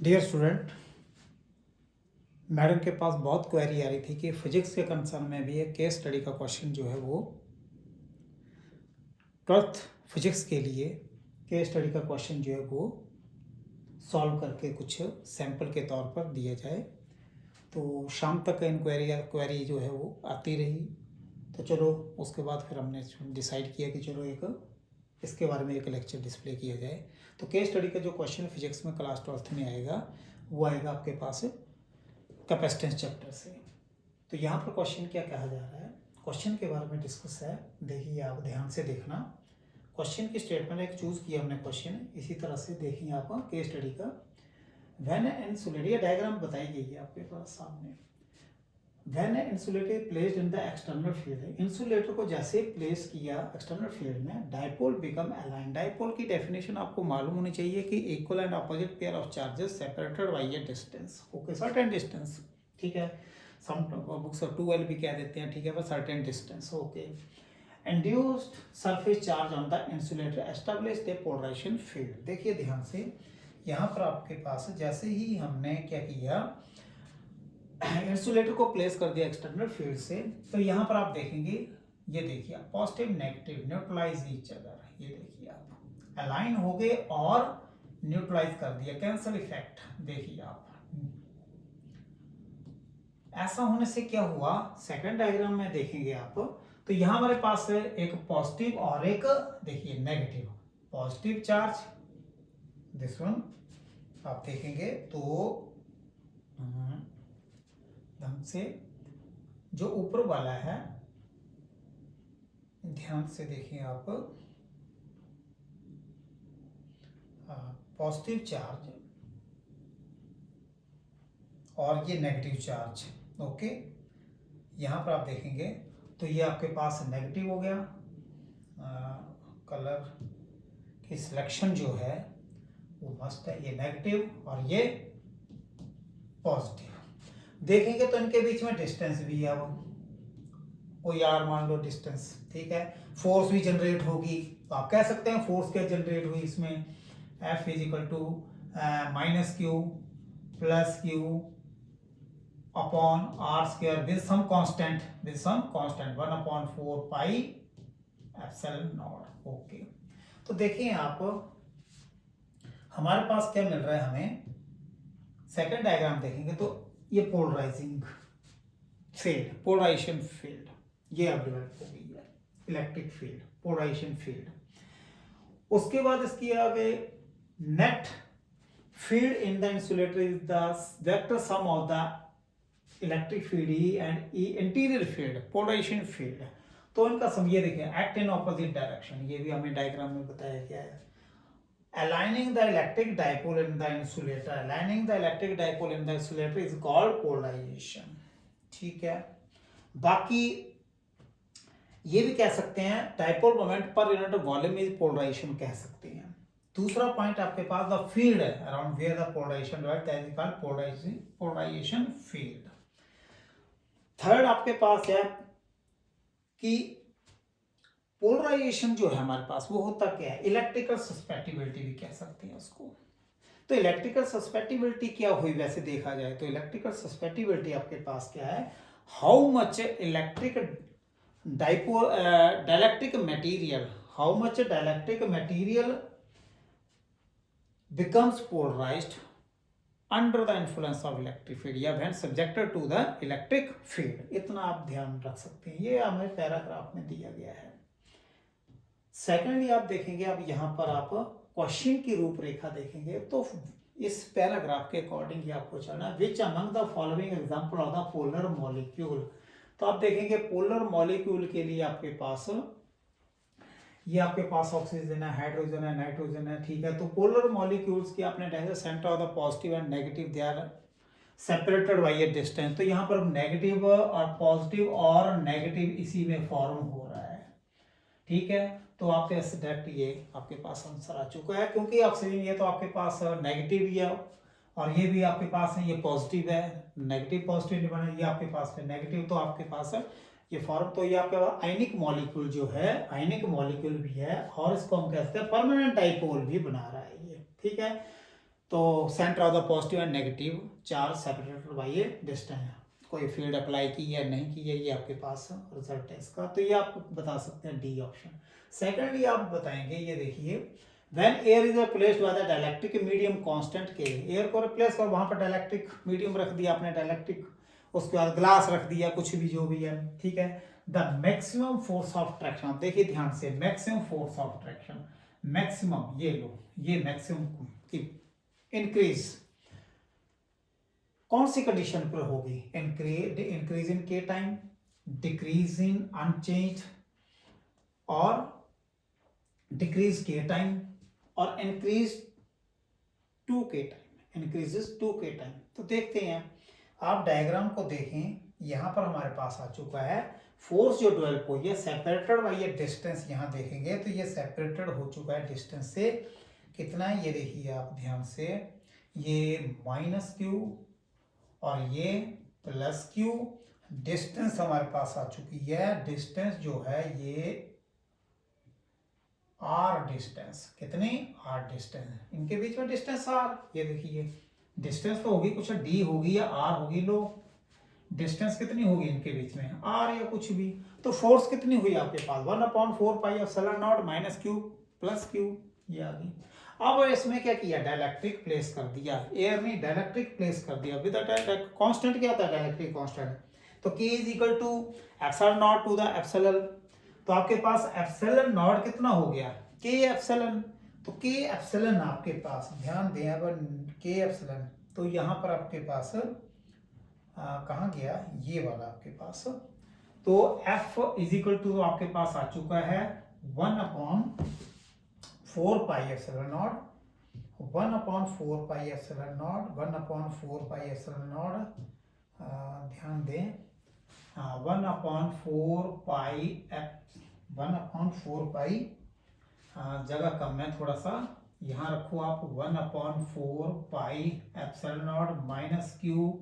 Dear student, madam के पास बहुत query आ रही थी कि फिजिक्स के कंसर्न में भी एक केस स्टडी का क्वेश्चन जो है वो 12th फिजिक्स के लिए केस स्टडी का क्वेश्चन जो है वो सॉल्व करके कुछ सैंपल के तौर पर दिया जाए। तो शाम तक क्वेरी जो है वो आती रही। तो चलो उसके बाद फिर हमने डिसाइड किया कि चलो इसके बारे में एक लेक्चर डिस्प्ले किया जाए। तो केस स्टडी का जो क्वेश्चन फिजिक्स में क्लास 12th में आएगा वो आएगा आपके पास कैपेसिटेंस चैप्टर से। तो यहाँ पर क्वेश्चन क्या कहा जा रहा है, क्वेश्चन के बारे में डिस्कस है। देखिए, आप ध्यान से देखना। क्वेश्चन की स्टेटमेंट एक चूज किया हमने क्वेश्चन, इसी तरह से देखिए आप केस स्टडी का। व्हेन इंसुलेटर, ये डायग्राम बताई गई है आपके पास सामने। When insulator placed in the external field, insulator को जैसे प्लेस किया एक्सटर्नल फील्ड में, डायपोल बिकम अलाइन। डायपोल की डेफिनेशन आपको मालूम होनी चाहिए कि equal and opposite pair of charges separated by a distance. Okay, certain distance, ठीक है। सम बुक्स 2L भी कह देते हैं, ठीक है, पर certain distance. Okay, induced surface charge on the insulator established a polarization field. देखिए ध्यान से, यहाँ पर आपके पास जैसे ही हमने क्या किया, इंसुलेटर को प्लेस कर दिया एक्सटर्नल फील्ड से, तो यहाँ पर आप देखेंगे, ये देखिए आप positive negative neutralize each other, ये देखिए आप अलाइन हो गए और न्यूट्रलाइज कर दिया, कैंसल इफेक्ट। देखिए आप ऐसा होने से क्या हुआ, सेकंड डायग्राम में देखेंगे आप, तो यहां हमारे पास है एक पॉजिटिव और एक देखिए negative. Positive charge this one आप देखेंगे तो ढंग से जो ऊपर वाला है, ध्यान से देखिए आप, पॉजिटिव चार्ज और ये नेगेटिव चार्ज। ओके, यहां पर आप देखेंगे तो ये आपके पास नेगेटिव हो गया। कलर की सिलेक्शन जो है वो मस्त है, ये नेगेटिव और ये पॉजिटिव। देखेंगे तो इनके बीच में डिस्टेंस भी है, वो यार मान लो डिस्टेंस, ठीक है। फोर्स भी जनरेट होगी, तो आप कह सकते हैं फोर्स क्या जनरेट हुई इसमें, F is equal to minus Q plus Q upon are square with some constant 1/4 pi epsilon naught. Okay, तो देखिए आप, हमारे पास क्या मिल रहा है हमें, सेकंड डायग्राम देखेंगे तो ये पोलराइजिंग फील्ड, पोलराइजेशन फील्ड ये अब डेवलप हो गई है, इलेक्ट्रिक फील्ड, पोलराइजेशन फील्ड। उसके बाद इसकी आगे net field in the insulator is the vector sum of the electric field E and E interior field, polarization field. तो इनका सम ये देखिए, एक्ट इन ऑपोजिट डायरेक्शन, ये भी हमें डायग्राम में बताया गया है। Aligning the electric dipole in the insulator, aligning the electric dipole in the insulator is called polarization, ठीक है। बाकी ये भी कह सकते हैं dipole moment per unit volume is polarization कह सकते हैं। दूसरा पॉइंट आपके पास द फील्ड है around where the polarization right, that is called polarization field. Third आपके पास है कि पोलराइजेशन जो है हमारे पास वो होता क्या है, इलेक्ट्रिकल सस्पेक्टिबिलिटी भी कह सकते हैं उसको। तो इलेक्ट्रिकल सस्पेक्टिबिलिटी क्या हुई, वैसे देखा जाए तो इलेक्ट्रिकल सस्पेक्टिबिलिटी आपके पास क्या है, how much electric dielectric material, how much dielectric material becomes polarised under the influence of electric field या when subjected to the electric field. इतना आप ध्यान रख सकते हैं, ये हमें पैराग्राफ में दिया गया है। सेकेंडली आप देखेंगे, अब यहाँ पर आप क्वेश्चन की रूपरेखा देखेंगे तो इस पैराग्राफ के अकॉर्डिंग आपको चलना, which among the following example of the polar molecule. तो आप देखेंगे पोलर मॉलिक्यूल के लिए आपके पास ये आपके पास ऑक्सीजन है, हाइड्रोजन है, नाइट्रोजन है, ठीक है। तो पोलर मॉलिक्यूल्स की आपने देखा centre of the positive and negative they are separated by a distance. तो यहाँ पर नेगेटिव और पॉजिटिव और नेगेटिव इसी में फॉर्म हो रहा है, ठीक है। तो आपके डायरेक्ट ये आपके पास आंसर आ चुका है, क्योंकि ऑक्सीजन ये तो आपके पास नेगेटिव ही है और ये भी आपके पास है, ये पॉजिटिव है, नेगेटिव पॉजिटिव बने, ये आपके पास है नेगेटिव, तो आपके पास है ये फॉर्म। तो ये आपके पास आयनिक मॉलिक्यूल जो है, आयनिक मॉलिक्यूल भी है और इसको हम कहते हैं परमानेंट डाइपोल भी बना रहा है ये, ठीक है। तो centre of the positive and negative charge separated by a distance, कोई फील्ड अप्लाई की या नहीं की है, ये आपके पास रिजल्ट है इसका। तो ये आप बता सकते हैं डी ऑप्शन। सेकेंडली आप बताएंगे, ये देखिए, when air is placed by the dielectric medium constant के, एयर को रिप्लेस कर वहां पर डाइलेक्ट्रिक मीडियम रख दिया आपने, डाइलेक्ट्रिक, उसके बाद ग्लास रख दिया, कुछ भी जो भी है, ठीक है। The maximum force of traction, आप देखिए ध्यान से, maximum force of traction, maximum, ये लो, ये मैक्सिमम की इंक्रीज कौन सी कंडीशन पर होगी, इंक्रीज इन के टाइम, डिक्रीज इन अनचेंज, और डिक्रीज के टाइम, और इंक्रीज टू के टाइम, इंक्रीजेस टू के टाइम। तो देखते हैं, आप डायग्राम को देखें, यहां पर हमारे पास आ चुका है फोर्स जो डेवलप हुई है सेपरेटेड बाय ये डिस्टेंस, यहां देखेंगे तो ये सेपरेटेड हो चुका है डिस्टेंस से, कितना है ये देखिए आप ध्यान से, ये माइनस क्यू और ये प्लस क्यू, डिस्टेंस हमारे पास आ चुकी है, डिस्टेंस जो है ये आर डिस्टेंस, कितनी आर डिस्टेंस, इनके बीच में डिस्टेंस आर, ये देखिए डिस्टेंस तो होगी कुछ डी होगी या आर होगी, लो डिस्टेंस कितनी होगी इनके बीच में, आर या कुछ भी। तो फोर्स कितनी हुई आपके पास, 1/4 pi epsilon nought minus Q plus Q, ये आ गई। अब इसमें क्या किया, डाइलेक्ट्रिक प्लेस कर दिया, एयर में डाइलेक्ट्रिक प्लेस कर दिया विद कांस्टेंट, क्या होता है डाइलेक्ट्रिक कांस्टेंट, तो K is equal to epsilon naught to the epsilon, तो आपके पास एप्सिलॉन नॉट कितना हो गया, K एप्सिलॉन, तो K एप्सिलॉन आपके पास, ध्यान दें अब, K एप्सिलॉन, तो यहाँ पर आपके पास कहाँ गया, ये वाला आपके पास, तो F इज इक्वल टू आपके पास आ चुका है 1/4 pi epsilon not, 1/4 pi epsilon not, 1/4 pi epsilon not, ध्यान दें, 1/4 पाई, 1/4 पाई, जगह कम है थोड़ा सा, यहाँ रखो आप 1/4 pi epsilon nought minus q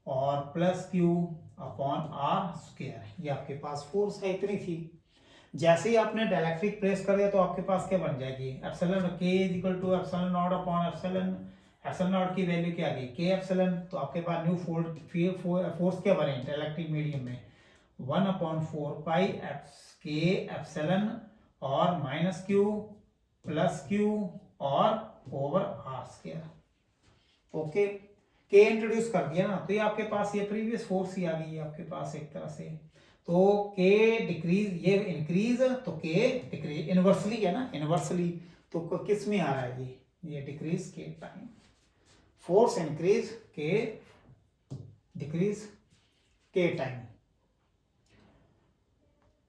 और plus Q upon are square, ये आपके पास फोर्स है, इतनी थी। जैसे ही आपने डाइलेक्ट्रिक प्लेस कर दिया तो आपके पास क्या बन जाएगी, epsilon K is equal to epsilon naught upon epsilon, epsilon naught की वैल्यू क्या आ गई, K एप्सिलॉन, तो आपके पास न्यू फोर्स क्या बने डाइलेक्ट्रिक मीडियम में, 1/4 पाई K एप्सिलॉन और माइनस क्यू प्लस क्यू और over R square, okay. K introduce कर दिया ना, तो ये आपके पास ये प्रीवियस फोर्स ही आ गई है आपके पास एक तरह से, तो K डिक्रीज, ये इंक्रीज, तो K डिक्रीज, इनवर्सली है ना, इनवर्सली, तो किस में आ रहा है ये डिक्रीज के time, force increase K decrease के टाइम।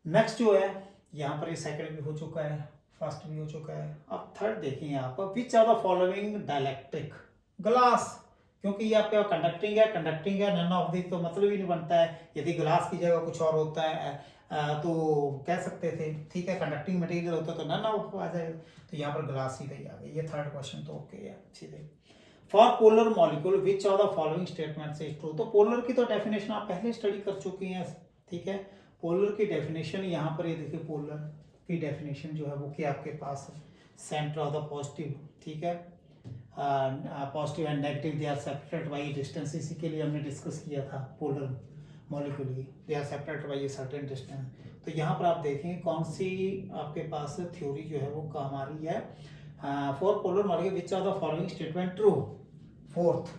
नेक्स्ट जो है, यहाँ पर ये सेकंड भी हो चुका है, फर्स्ट भी हो चुका है, अब थर्ड देखिए यहाँ पर, which are the following dielectric, glass, क्योंकि ये आपका कंडक्टिंग है, नन ऑफ दिस, तो मतलब ही नहीं बनता है, यदि ग्लास की जगह कुछ और होता है तो कह सकते थे, ठीक है, कंडक्टिंग मटेरियल होता तो नन ऑफ आ जाएगा, तो यहाँ पर ग्लास सीधे ही आ गई, ये थर्ड क्वेश्चन तो ओके है सीधे। For polar molecule which of the following statement is true, तो पोलर की तो डेफिनेशन आप पहले स्टडी कर चुकी हैं, ठीक है, पोलर की डेफिनेशन यहाँ पर ये देखिए, पोलर की डेफिनेशन जो है वो क्या आपके पास, सेंटर ऑफ द पॉजिटिव, ठीक है, positive and negative they are separated by distance, इसी के लिए हमने डिस्कस किया था polar molecule, they are separated by a certain distance. तो यहाँ पर आप देखें कौन सी आपके पास थ्योरी जो है वो काम आ रही है, for polar molecule which are the following statement true, fourth,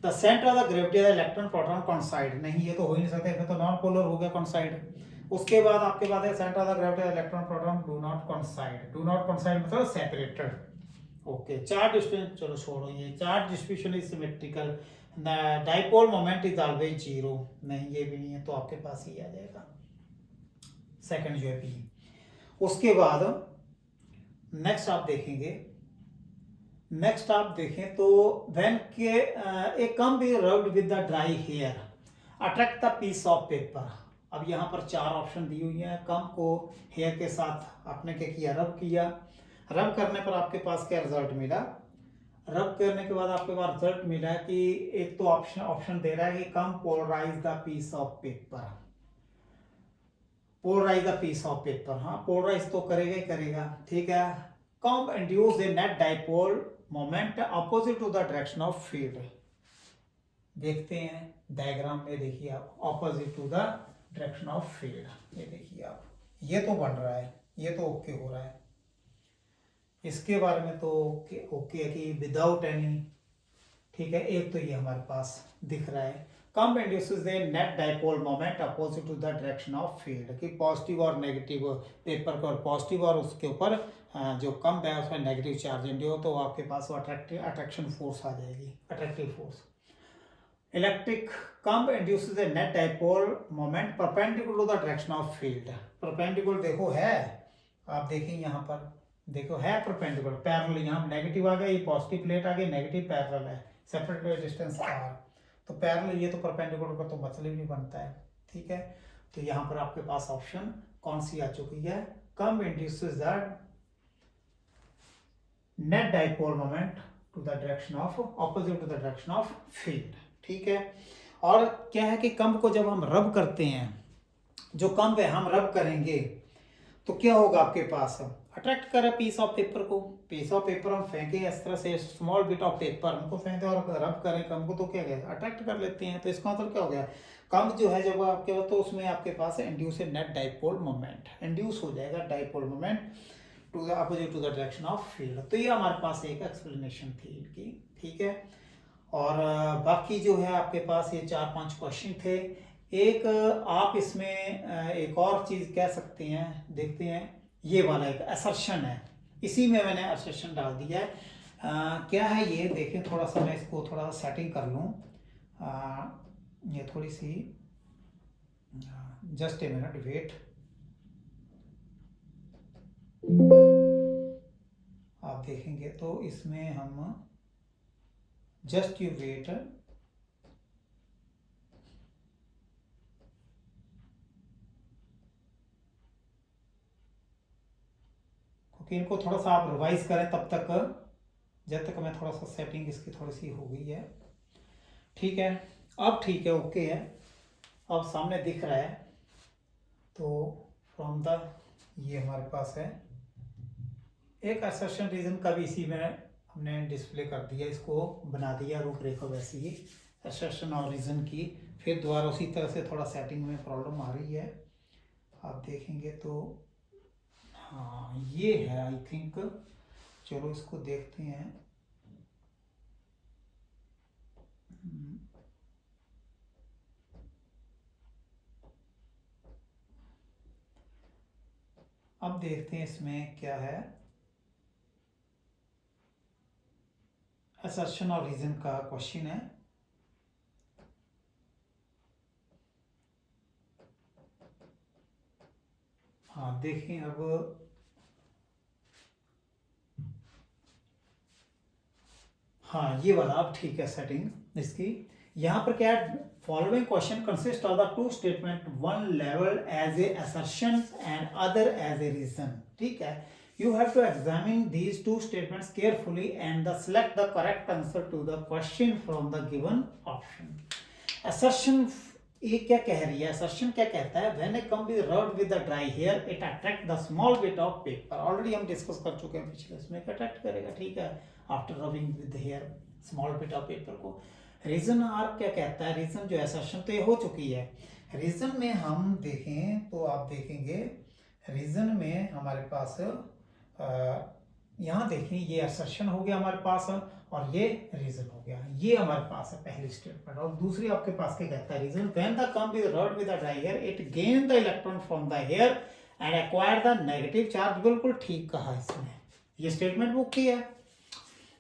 the centre of the gravity of the electron proton coincide, नहीं ये तो हो ही नहीं सकता, फिर तो नॉन पोलर हो गया कॉन्साइड। उसके बाद आपके पास है centre of the gravity of electron proton do not कॉन्साइड, do not कॉन्साइड मतलब सेपरेटेड, ओके। चार्ज डिस्ट्रीब्यूशन, चलो छोड़ो ये, charge distribution is symmetrical, dipole moment is always zero, नहीं ये भी नहीं है, तो आपके पास ही आ जाएगा सेकंड जो है बी। उसके बाद नेक्स्ट आप देखें तो व्हेन के a comb be rubbed with the dry hair attract the piece of paper, अब यहाँ पर चार ऑप्शन दी हुई हैं, कम को हेयर के साथ आपने क्या किया, रब किया, रब करने पर आपके पास क्या रिजल्ट मिला, रब करने के बाद आपके पास रिजल्ट मिला कि एक तो ऑप्शन दे रहा है कि comb polarise the piece of paper, polarise the piece of paper, हाँ पोलराइज तो करेगा ही करेगा, ठीक है। Comb induce a net dipole moment opposite to the direction of field. देखते हैं डायग्राम में, देखिए आप, opposite to the direction of field. ये देखिए आप, ये तो बन रहा है, ये तो ओके हो रहा है। इसके बारे में तो ओके है कि विदाउट एनी, ठीक है। एक तो ये हमारे पास दिख रहा है, comb induces the net dipole moment opposite to the direction of field, कि पॉजिटिव और नेगेटिव पेपर को, पॉजिटिव और उसके ऊपर जो कम है उसमें नेगेटिव चार्ज इंड्यू हो, तो आपके पास वो अट्रैक्शन फोर्स आ जाएगी, attractive force. Electric comb induces the net dipole moment perpendicular to the direction of field. Perpendicular देखो है, आप देखें यहाँ पर, देखो है परपेंडिकुलर, पैरेलल, यहाँ नेगेटिव आ गया, ये पॉजिटिव प्लेट आ गई, नेगेटिव पैरेलल है, सेपरेट डिस्टेंस आर, तो पैरेलल, ये तो परपेंडिकुलर का तो मतलब ही नहीं बनता है, ठीक है। तो यहाँ पर आपके पास ऑप्शन कौन सी आ चुकी है, comb induces the net dipole moment to the direction of, opposite to the direction of field, ठीक है। और क्या है कि कम को जब हम रब करते हैं, जो कम है हम रब करेंगे तो क्या होगा आपके पास, अट्रैक्ट करें पीस ऑफ पेपर को, पीस ऑफ पेपर हम फेंके इस तरह से, स्मॉल बिट ऑफ पेपर हमको फेंके और रब करें कम को, तो क्या गया, अट्रैक्ट कर लेते हैं। तो इसका मतलब क्या हो गया, कम जो है जब आपके पास, तो उसमें आपके पास induce net dipole moment, induce हो जाएगा dipole moment to the opposite to the direction of field. तो ये हमारे पास एक एक्सप्लेनेशन थी इनकी, ठीक है। और बाकी जो है आपके पास ये 4-5 क्वेश्चन थे। एक आप इसमें एक और चीज़ कह सकते हैं, देखते हैं, ये वाला एक असर्शन है, इसी में मैंने असर्शन डाल दिया है। क्या है ये देखें, थोड़ा सा मैं इसको थोड़ा सा सेटिंग कर लूँ, ये थोड़ी सी, जस्ट ए मिनट वेट, आप देखेंगे तो इसमें हम, जस्ट यू वेट, क्योंकि इनको थोड़ा सा आप रिवाइज करें तब तक, जब तक मैं थोड़ा सा सेटिंग इसकी थोड़ी सी हो गई है, ठीक है। अब ठीक है, ओके है, अब सामने दिख रहा है। तो फ्रॉम द, ये हमारे पास है एक असर्शन रीजन का भी इसी में हमने डिस्प्ले कर दिया, इसको बना दिया रूपरेखा वैसी ही असर्शन और रीजन की। फिर दोबारा उसी तरह से थोड़ा सेटिंग में प्रॉब्लम आ रही है, आप देखेंगे तो हाँ ये है आई थिंक। चलो इसको देखते हैं। अब देखते हैं इसमें क्या है, असर्शन और रीजन का क्वेश्चन है। हाँ देखें अब, हाँ ये वाला अब ठीक है सेटिंग इसकी। यहाँ पर क्या है, following question consist of the two statement, one level as a assertion and other as a reason, ठीक है। You have to examine these two statements carefully and select the correct answer to the question from the given option. Assertion ये क्या कह रही है, assertion क्या कहता है, when a comb is rubbed with the dry hair it attract the small bit of paper, already हम discuss कर चुके हैं पिछले इसमें, अट्रैक्ट करेगा, ठीक है, after rubbing with the hair small bit of paper को। रीजन आर क्या कहता है, रीजन जो assertion तो ये हो चुकी है। रीजन में हम देखें तो आप देखेंगे रीजन में हमारे पास यहाँ देखिए ये असर्शन हो गया हमारे पास और ये रीजन हो गया, ये हमारे पास है पहली स्टेटमेंट। और दूसरी आपके पास क्या कहता है, reason when the comb is rubbed with a dry hair it gain the electron from the hair and acquire the negative charge। बिल्कुल ठीक कहा इसने, ये स्टेटमेंट ओके है,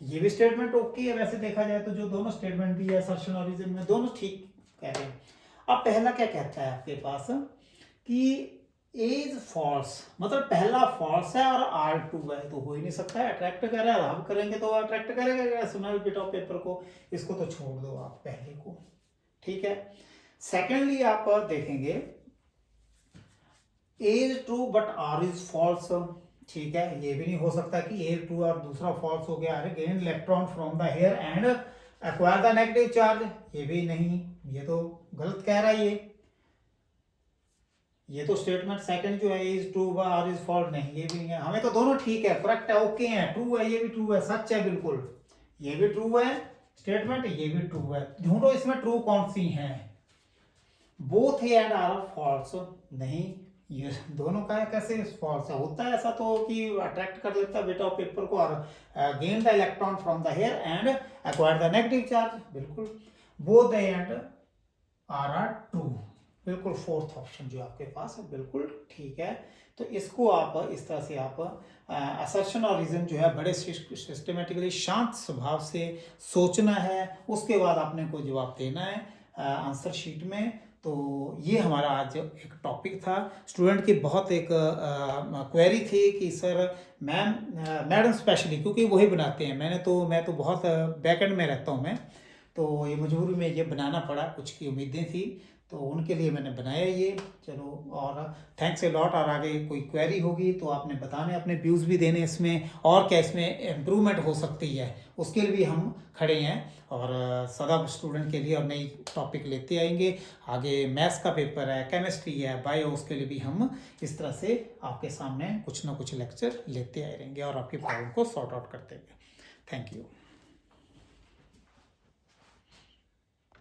ये भी स्टेटमेंट ओके है। वैसे देखा जाए तो जो दोनों स्टेटमेंट दी है असर्शन और रीजन में, दोनों ठीक कह रहे हैं। अब पहला क्या कहता है आपके पास कि इज फॉल्स, मतलब पहला फॉल्स है और R2 है, तो हो ही नहीं सकता है, अट्रैक्ट कर रहा है, हम करेंगे तो अट्रैक्ट करेगा स्मॉल बिट ऑफ पेपर को, इसको तो छोड़ दो आप पहले को, ठीक है। सेकेंडली आप देखेंगे is true but R is false, ठीक है, ये भी नहीं हो सकता कि ए ट्रू और दूसरा फॉल्स हो गया, अरे gain electron from the hair and acquire the negative charge, ये भी नहीं, ये तो गलत कह रहा है ये तो स्टेटमेंट सेकंड जो है इज ट्रू और इज फॉल्स, नहीं ये भी नहीं है, हमें तो दोनों ठीक है, करेक्ट है, ओके है, ट्रू है, ये भी ट्रू है, सच है बिल्कुल। ये भी ट्रू है स्टेटमेंट, ये भी ट्रू है। ढूंढो इसमें ट्रू कौन सी है। Both A and R false, नहीं ये दोनों का कैसे फॉल्स है। होता है ऐसा तो कि अट्रैक्ट कर लेता है बेटा पेपर को और gain the electron from the hair and acquire the negative charge, बिल्कुल। Both the and are true, बिल्कुल। फोर्थ ऑप्शन जो आपके पास है बिल्कुल ठीक है। तो इसको आप इस तरह से आप असर्शन और रीजन जो है बड़े सिस्टमेटिकली शांत स्वभाव से सोचना है, उसके बाद आपने को जवाब देना है आंसर शीट में। तो ये हमारा आज एक टॉपिक था। स्टूडेंट की बहुत एक क्वेरी थी कि सर मैडम स्पेशली क्योंकि वही बनाते हैं, मैं तो बहुत बैक एंड में रहता हूँ मैं, तो ये मजबूरी में ये बनाना पड़ा, कुछ की उम्मीदें थी तो उनके लिए मैंने बनाया ये। चलो और थैंक्स ए लॉट। और आगे कोई क्वेरी होगी तो आपने बताने, अपने व्यूज़ भी देने इसमें, और क्या इसमें इम्प्रूवमेंट हो सकती है उसके लिए भी हम खड़े हैं। और सदा स्टूडेंट के लिए और नई टॉपिक लेते आएंगे। आगे मैथ्स का पेपर है, केमिस्ट्री है, बायो, उसके लिए भी हम इस तरह से आपके सामने कुछ ना कुछ लेक्चर लेते आए रहेंगे और आपकी प्रॉब्लम को सॉर्ट आउट करते रहेंगे। Thank you.